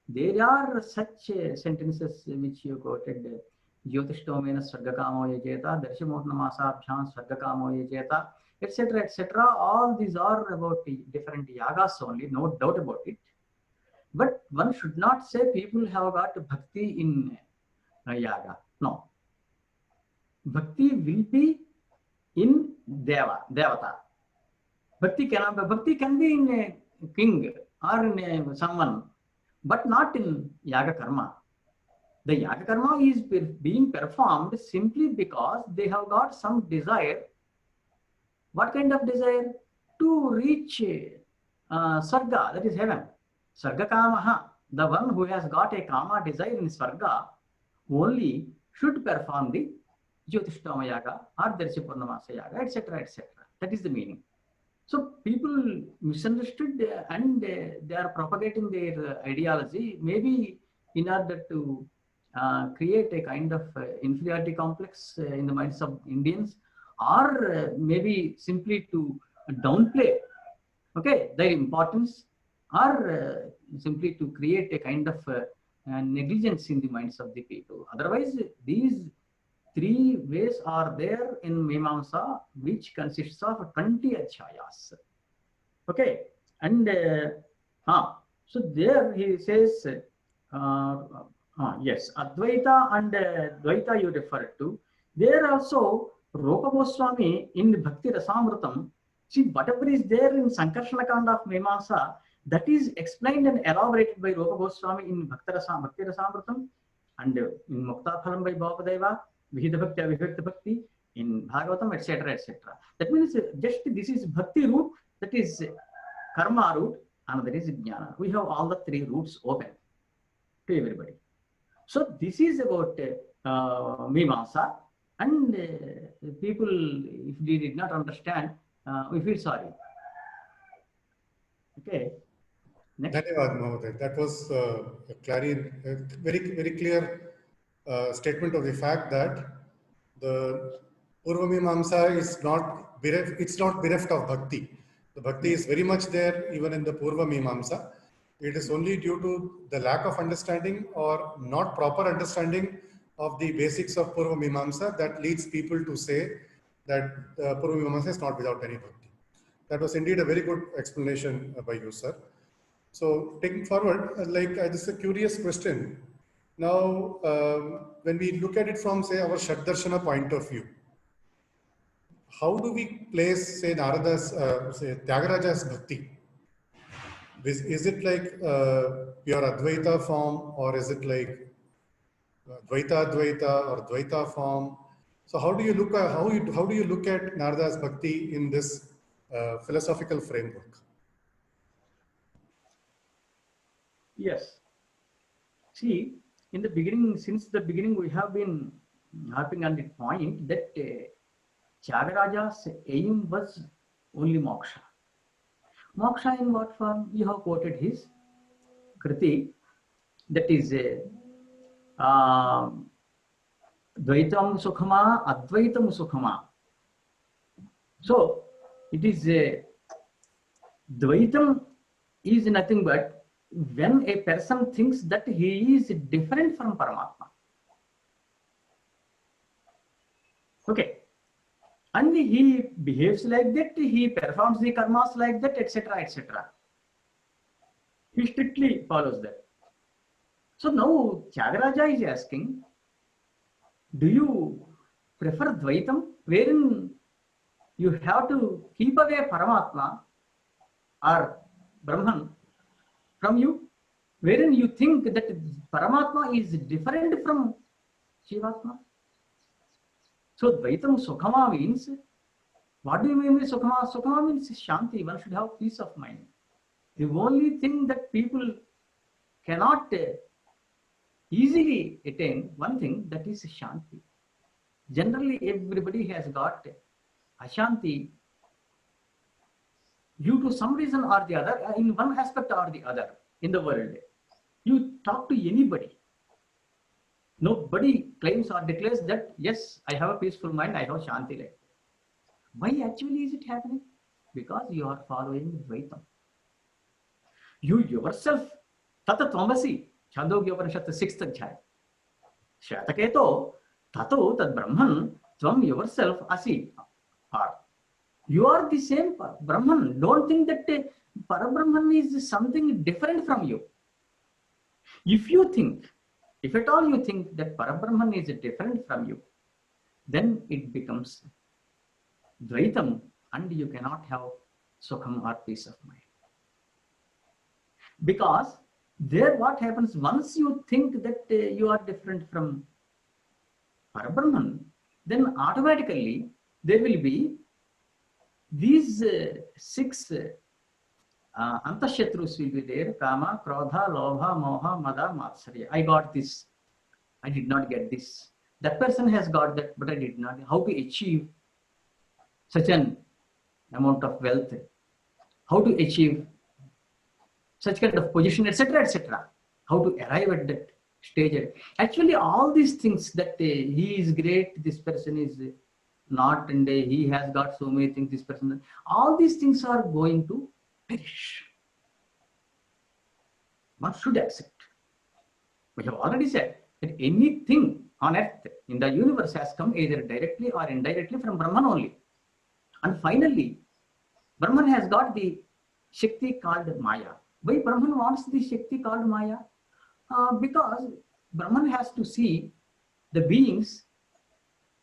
B: there are such sentences which you quoted. Jyotishtomena Sargakamo Yajeta, Darshamotnamasabhyam Sargakamo Yajeta, etc. etc. All these are about different yagas only, no doubt about it. But one should not say people have got bhakti in yaga. No. Bhakti will be in Devata. Bhakti can be in a king or in someone, but not in yaga karma. The yaga karma is being performed simply because they have got some desire. What kind of desire? To reach Sarga, that is heaven. Sarga Kamaha, the one who has got a Kama desire in Sarga, only should perform the Jyotishtama Yaga or Darshapurnamasa Yaga, etc. etc. That is the meaning. So people misunderstood and they are propagating their ideology, maybe in order to create a kind of inferiority complex in the minds of Indians, or maybe simply to downplay their importance, or simply to create a kind of negligence in the minds of the people. Otherwise, these 3 ways are there in Mimamsa, which consists of 20 Adhyayas. Okay, and so there he says, yes, Advaita and Dvaita you referred to. There also, Rupa Goswami in Bhakti Rasamritam, see, whatever is there in Sankarshana Kanda of Mimamsa, that is explained and elaborated by Rupa Goswami in Bhakti Rasamritam, and in Muktaphalam by Bhapadeva, Vihida Bhakti, Avivakta Bhakti, in Bhagavatam, etc. etc. That means just this is Bhakti route, that is Karma route, and there is Jnana. We have all the 3 routes open to everybody. So this is about Mimamsa, and people, if they did not understand, we feel sorry. Okay. Next.
A: That was a very clear statement of the fact that the Purva Mimamsa is not bereft of bhakti. The bhakti is very much there even in the Purva Mimamsa. It is only due to the lack of understanding or not proper understanding of the basics of Purva Mimamsa that leads people to say that Purva Mimamsa is not without any bhakti. That was indeed a very good explanation by you, sir. So taking forward, this is a curious question. Now, when we look at it from, say, our Shaddarshana point of view, how do we place, say, Narada's, say, Tyagaraja's bhakti? Is it like pure Advaita form, or is it like Dvaita Advaita or Dvaita form? So how do you look at how do you look at Narada's bhakti in this philosophical framework?
B: Yes. See, in the beginning, since the beginning, we have been harping on the point that Tyagaraja's aim was only moksha. Moksha in what form? You have quoted his Kriti, that is Dvaitam Sukhama, Advaitam Sukhama. So it is Dvaitam is nothing but when a person thinks that he is different from Paramatma. Okay. And he behaves like that, he performs the karmas like that, etc., etc. He strictly follows that. So now Tyagaraja is asking, do you prefer Dvaitam, wherein you have to keep away Paramatma or Brahman from you, wherein you think that Paramatma is different from Jivatma? So Dvaitam Sukhama means, what do you mean with Sukhama? Sukhama means Shanti, one should have peace of mind. The only thing that people cannot easily attain, one thing, that is Shanti. Generally, everybody has got Ashanti due to some reason or the other, in one aspect or the other in the world. You talk to anybody, nobody claims or declares that, yes, I have a peaceful mind, I have Shanti like that. Why actually is it happening? Because you are following Dvaitam. You yourself, Tata Tvamasi, Chandogya Upanishad 6th Adhyaya. Shataketo, Tato Tad Brahman, Tvam yourself Asi. Or you are the same Brahman. Don't think that Parabrahman is something different from you. If you think, if at all you think that Parabrahman is different from you, then it becomes Dvaitam and you cannot have Sukham or peace of mind. Because there what happens, once you think that you are different from Parabrahman, then automatically there will be these 6 Antashatrus will be there: Kama, Krodha, Lobha, Moha, Mada, Matsarya. I got this, I did not get this. That person has got that, but I did not. How to achieve such an amount of wealth? How to achieve such kind of position, etc., etc. How to arrive at that stage? Actually, all these things that he is great, this person is not, and he has got so many things, this person, all these things are going to perish. One should accept. We have already said that anything on earth in the universe has come either directly or indirectly from Brahman only. And finally, Brahman has got the Shakti called Maya. Why Brahman wants the Shakti called Maya? Because Brahman has to see the beings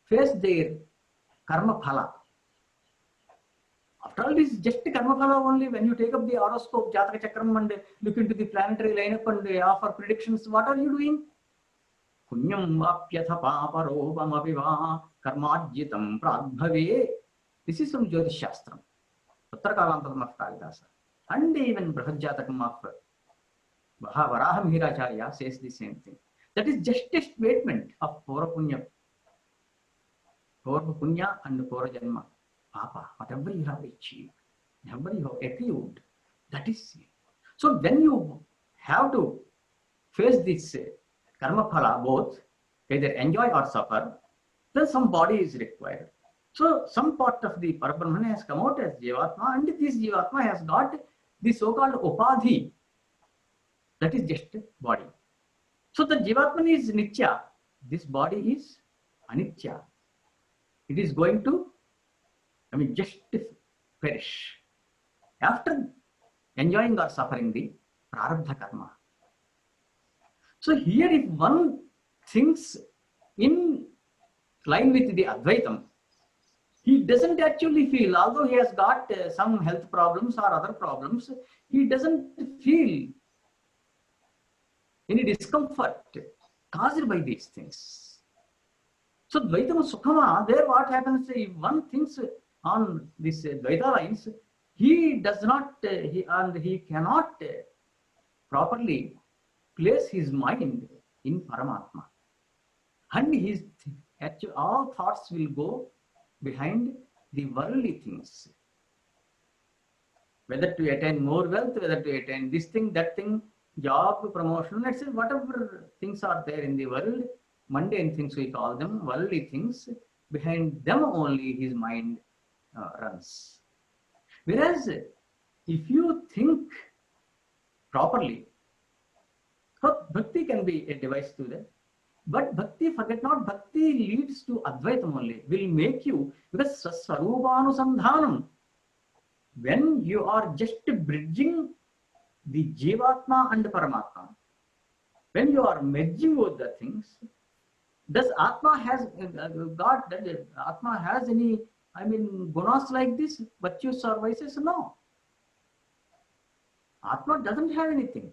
B: face their karma phala. After all, it is just karma phala only. When you take up the horoscope, Jataka Chakram, and look into the planetary lineup and offer predictions, what are you doing? Punyam vapyatha paparopam apiva karmajyitam pradbhave. This is from Jyotish Shastram, Uttarakalantam of Kalidasa. And even Brahadjatakam of Varaha Mihiracharya says the same thing. That is just a statement of Pura Punya and Pura Janma. Papa, whatever you have achieved, whatever you have accrued, that is it. So when you have to face this karma phala, both either enjoy or suffer, then some body is required. So some part of the Parabrahman has come out as Jivatma, and this Jivatma has got the so-called Upadhi, that is just body. So the Jivatman is Nitya, this body is Anitya. It is going to, just perish after enjoying or suffering the Prarabdha karma. So here, if one thinks in line with the Advaitam, he doesn't actually feel, although he has got some health problems or other problems, he doesn't feel any discomfort caused by these things. So Dvaitam Sukhama, there what happens, if one thinks on this Dvaita lines, he does not, he cannot properly place his mind in Paramatma. And his actual, all thoughts will go behind the worldly things. Whether to attain more wealth, whether to attain this thing, that thing, job, promotion, let's say whatever things are there in the world, mundane things we call them, worldly things, behind them only his mind runs. Whereas if you think properly, bhakti can be a device to that. But bhakti, forget not, bhakti leads to Advaitam only, will make you, because Swarupanusandhanam, when you are just bridging the Jivatma and Paramatma, when you are merging both the things, does Atma has God, Atma has any, gunas like this, virtues or vices? No. Atma doesn't have anything.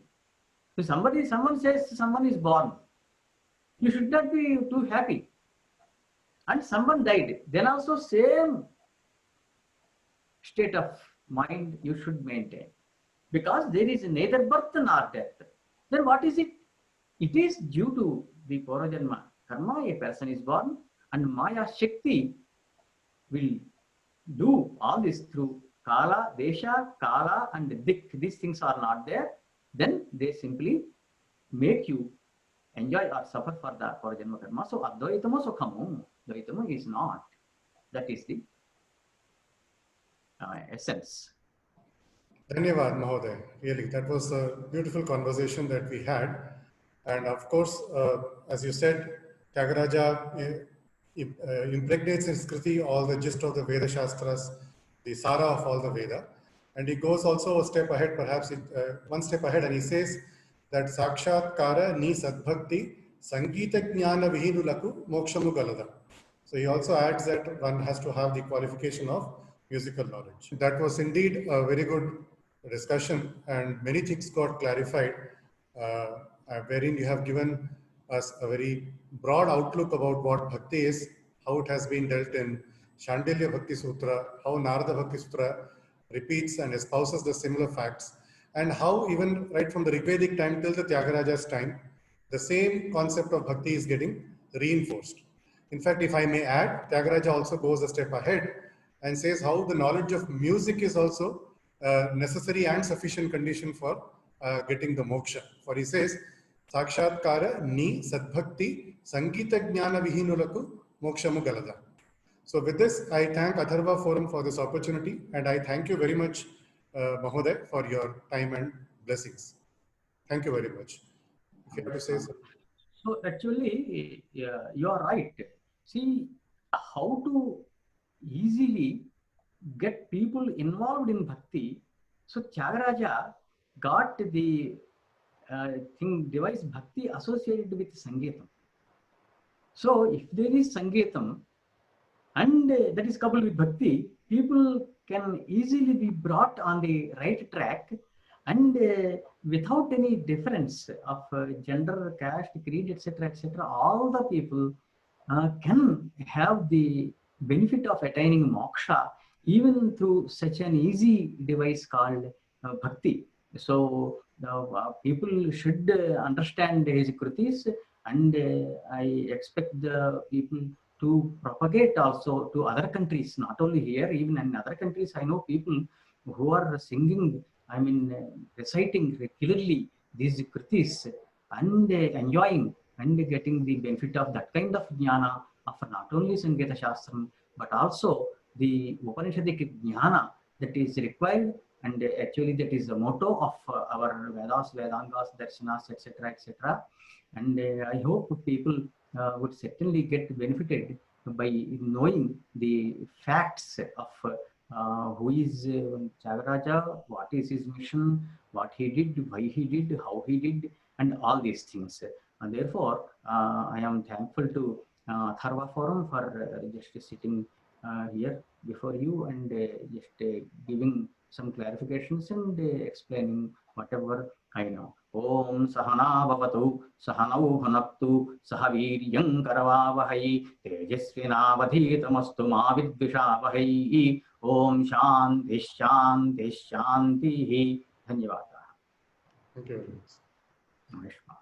B: So someone says someone is born, you should not be too happy. And someone died, then also same state of mind you should maintain. Because there is neither birth nor death. Then what is it? It is due to the Purajanma karma, a person is born, and Maya Shakti will do all this through Kala, Desha, Kala and Dik. These things are not there. Then they simply make you enjoy or suffer for the Purajanma karma. So Advaitama Sukhamu, Advaitama is not. That is the essence.
A: Dhanyavad, Mahoday. Really, that was a beautiful conversation that we had. And of course, as you said, Tyagaraja impregnates in Skriti all the gist of the Veda Shastras, the Sara of all the Veda. And he goes also a step ahead, perhaps one step ahead, and he says that Sakshatkara ni sadbhakti Sangeeta Jnana Vihinulaku Mokshamu Galada. So he also adds that one has to have the qualification of musical knowledge. That was indeed a very good discussion, and many things got clarified, wherein you have given us a very broad outlook about what bhakti is, how it has been dealt in Shandilya Bhakti Sutra, how Narada Bhakti Sutra repeats and espouses the similar facts, and how even right from the Rigvedic time till the Tyagaraja's time, the same concept of bhakti is getting reinforced. In fact, if I may add, Tyagaraja also goes a step ahead and says how the knowledge of music is also necessary and sufficient condition for getting the moksha. For he says, Sakshatkara ni sadbhakti Sangeeta Jnana Vihinulaku Mokshamu Galada. So with this, I thank Atharva Forum for this opportunity, and I thank you very much, Mahoday, for your time and blessings. Thank you very much. If you have to say something.
B: So actually, you are right. See, how to easily get people involved in bhakti. So Tyagaraja got the device bhakti associated with Sangeetam. So if there is Sangeetam and that is coupled with bhakti, people can easily be brought on the right track, and without any difference of gender, caste, creed, etc., all the people can have the benefit of attaining moksha even through such an easy device called bhakti. So people should understand his kritis, and I expect the people to propagate also to other countries, not only here, even in other countries. I know people who are singing, reciting regularly these kritis and enjoying and getting the benefit of that kind of jnana of not only Sangeeta Shastram, but also the Upanishadic jnana that is required, and actually that is the motto of our Vedas, Vedangas, Darshanas, etc. And I hope people would certainly get benefited by knowing the facts of who is Tyagaraja, what is his mission, what he did, why he did, how he did, and all these things. And therefore, I am thankful to Atharva Forum for just sitting here before you and just giving some clarifications and explaining whatever I know. Om Sahana Bhavatu Sahanau Bhanaptu Sahaviryam Karavavahai Tejasvinavadhitamastu Ma Vidvishavahai. Om Shanti Shanti Shanti. Dhanyavada.
A: Thank you very much.
B: Namaskar.